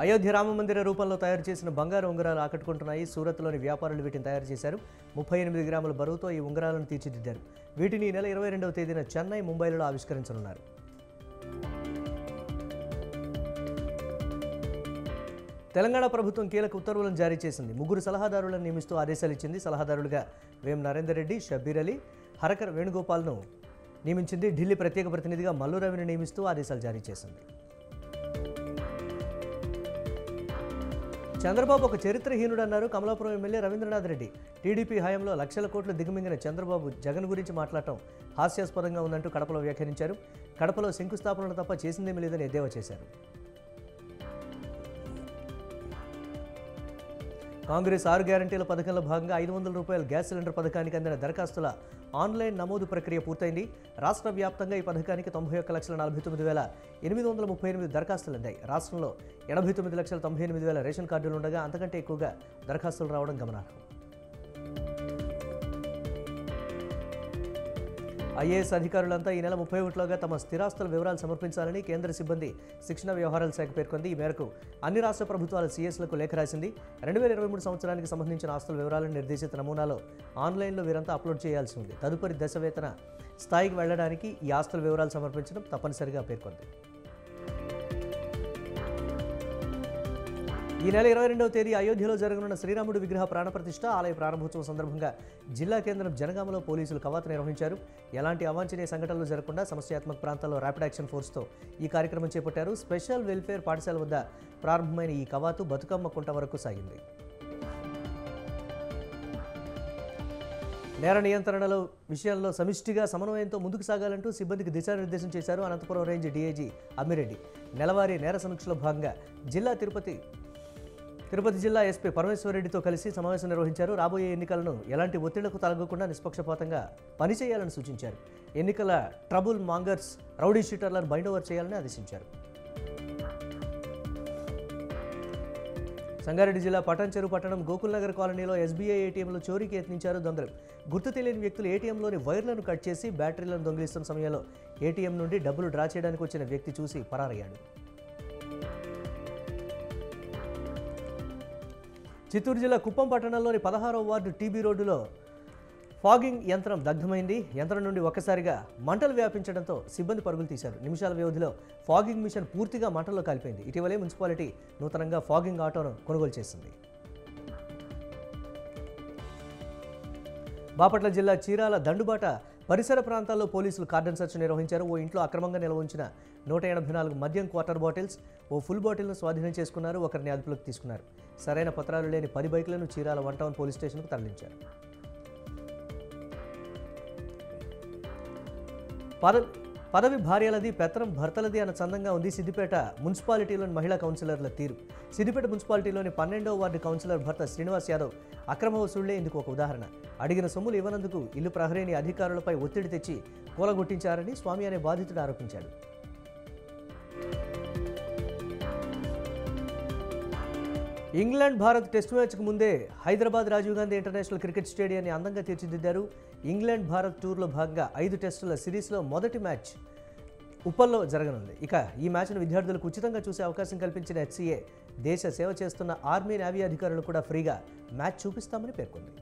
అయోధ్య రామ మందిర రూపంలో తయారు చేసిన బంగారు ఉంగరాలు ఆకట్టుకుంటున్నాయి. సూరత్లోని వ్యాపారులు వీటిని తయారు చేశారు. 38 గ్రాముల బరువుతో ఈ ఉంగరాలను తీర్చిదిద్దారు. వీటిని ఈ నెల 22వ తేదీన చెన్నై, ముంబైలలో ఆవిష్కరించనున్నారు. తెలంగాణ ప్రభుత్వం కీలక ఉత్తర్వులను జారీ చేసింది. 3 సలహాదారులను నియమిస్తూ ఆదేశాలు ఇచ్చింది. సలహాదారులుగా వేం నరేందర్ రెడ్డి, షబ్బీర్ అలీ, హరకర్ వేణుగోపాల్ను నియమించింది. ఢిల్లీ ప్రత్యేక ప్రతినిధిగా మల్లు రవిని నియమిస్తూ ఆదేశాలు జారీ చేసింది. చంద్రబాబు ఒక చరిత్రహీనుడన్నారు కమలాపురం ఎమ్మెల్యే రవీంద్రనాథ్ రెడ్డి. టీడీపీ హయాంలో లక్షల కోట్లు దిగమింగిన చంద్రబాబు జగన్ గురించి మాట్లాడటం హాస్యాస్పదంగా ఉందంటూ కడపలో వ్యాఖ్యానించారు. కడపలో శంకుస్థాపనలు తప్ప చేసిందేమీ లేదని ఎద్దేవా చేశారు. కాంగ్రెస్ 6 గ్యారంటీల పథకంలో భాగంగా 500 రూపాయల గ్యాస్ సిలిండర్ పథకానికి అందిన దరఖాస్తుల ఆన్లైన్ నమోదు ప్రక్రియ పూర్తయింది. రాష్ట్ర వ్యాప్తంగా ఈ పథకానికి 91,49,838 దరఖాస్తులు అందాయి. రాష్ట్రంలో 89,98,000 రేషన్ కార్డులు ఉండగా అంతకంటే ఎక్కువగా దరఖాస్తులు రావడం గమనార్హం. ఐఏఎస్ అధికారులంతా ఈ నెల 31లోగా తమ స్థిరాస్తుల వివరాలు సమర్పించాలని కేంద్ర సిబ్బంది శిక్షణ వ్యవహారాల శాఖ పేర్కొంది. ఈ మేరకు అన్ని రాష్ట్ర ప్రభుత్వాల సీఎస్లకు లేఖ రాసింది. 2023 సంవత్సరానికి సంబంధించిన ఆస్తుల వివరాలను నిర్దేశిత నమూనాలో ఆన్లైన్లో వీరంతా అప్లోడ్ చేయాల్సి ఉంది. తదుపరి దశ వేతన స్థాయికి వెళ్లడానికి ఈ ఆస్తుల వివరాలు సమర్పించడం తప్పనిసరిగా పేర్కొంది. ఈ నెల 22వ తేదీ అయోధ్యలో జరగనున్న శ్రీరాముడి విగ్రహ ప్రాణప్రతిష్ఠ, ఆలయ ప్రారంభోత్సవం సందర్భంగా జిల్లా కేంద్రం జనగామలో పోలీసులు కవాతు నిర్వహించారు. ఎలాంటి అవాంఛనీయ సంఘటనలు జరగకుండా సమస్యాత్మక ప్రాంతాల్లో ర్యాపిడ్ యాక్షన్ ఫోర్స్తో ఈ కార్యక్రమం చేపట్టారు. స్పెషల్ వెల్ఫేర్ పాఠశాల వద్ద ప్రారంభమైన ఈ కవాతు బతుకమ్మ కుంట వరకు సాగింది. నేర నియంత్రణలో విషయంలో సమిష్టిగా సమన్వయంతో ముందుకు సాగాలంటూ సిబ్బందికి దిశానిర్దేశం చేశారు అనంతపురం రేంజ్ డీఐజీ అమ్మిరెడ్డి. నెలవారీ నేర సమీక్షలో భాగంగా తిరుపతి జిల్లా ఎస్పీ పరమేశ్వరరెడ్డితో కలిసి సమావేశం నిర్వహించారు. రాబోయే ఎన్నికలను ఎలాంటి ఒత్తిళ్లకు తలగకుండా నిష్పక్షపాతంగా పనిచేయాలని సూచించారు. ఎన్నికల ట్రబుల్ మాంగర్స్, రౌడీ షీటర్లను బైండ్ ఓవర్ చేయాలని ఆదేశించారు. సంగారెడ్డి జిల్లా పటాన్చెరు పట్టణం గోకుల్ నగర్ కాలనీలో ఎస్బీఐ ఏటీఎంలో చోరీకి యత్నించారు దొంగలు. గుర్తు తెలియని వ్యక్తులు ఏటీఎంలోని వైర్లను కట్ చేసి బ్యాటరీలను దొంగిలిస్తున్న సమయంలో ఏటీఎం నుండి డబ్బులు డ్రా చేయడానికి వచ్చిన వ్యక్తి చూసి పరారయ్యాడు. చిత్తూరు జిల్లా కుప్పం పట్టణంలోని 16వ వార్డు టీబీ రోడ్డులో ఫాగింగ్ యంత్రం దగ్ధమైంది. యంత్రం నుండి ఒక్కసారిగా మంటలు వ్యాపించడంతో సిబ్బంది పరుగులు తీశారు. నిమిషాల వ్యవధిలో ఫాగింగ్ మిషన్ పూర్తిగా మంటల్లో కాలిపోయింది. ఇటీవలే మున్సిపాలిటీ నూతనంగా ఫాగింగ్ ఆటోను కొనుగోలు చేసింది. బాపట్ల జిల్లా చీరాల దండుబాట పరిసర ప్రాంతాల్లో పోలీసులు కార్డన్ సెర్చ్ నిర్వహించారు. ఓ ఇంట్లో అక్రమంగా నిల్వ ఉంచిన 184 మద్యం క్వార్టర్ బాటిల్స్, ఓ ఫుల్ బాటిల్ను స్వాధీనం చేసుకున్నారు. ఒకరిని అదుపులోకి తీసుకున్నారు. సరైన పత్రాలు లేని 10 బైకులను చీరాల 1 టౌన్ పోలీస్ స్టేషన్కు తరలించారు. పదవి భార్యలది, పెత్తనం భర్తలది అన్న చందంగా ఉంది సిద్దిపేట మున్సిపాలిటీలోని మహిళా కౌన్సిలర్ల తీరు. సిద్దిపేట మున్సిపాలిటీలోని 12వ వార్డు కౌన్సిలర్ భర్త శ్రీనివాస్ యాదవ్ అక్రమ వసూళ్లే ఇందుకు ఒక ఉదాహరణ. అడిగిన సొమ్ములు ఇవ్వనందుకు ఇల్లు ప్రహరీని అధికారులపై ఒత్తిడి తెచ్చి కూలగొట్టించారని స్వామి అనే బాధితుడు ఆరోపించాడు. ఇంగ్లాండ్ భారత్ టెస్ట్ మ్యాచ్కు ముందే హైదరాబాద్ రాజీవ్ గాంధీ ఇంటర్నేషనల్ క్రికెట్ స్టేడియాన్ని అందంగా తీర్చిదిద్దారు. ఇంగ్లాండ్ భారత్ టూర్లో భాగంగా 5 టెస్టుల సిరీస్లో మొదటి మ్యాచ్ ఉప్పల్లో జరగనుంది. ఇక ఈ మ్యాచ్ను విద్యార్థులకు ఉచితంగా చూసే అవకాశం కల్పించిన హెచ్సీఏ దేశ సేవ చేస్తున్న ఆర్మీ, నేవీ అధికారులు కూడా ఫ్రీగా మ్యాచ్ చూపిస్తామని పేర్కొంది.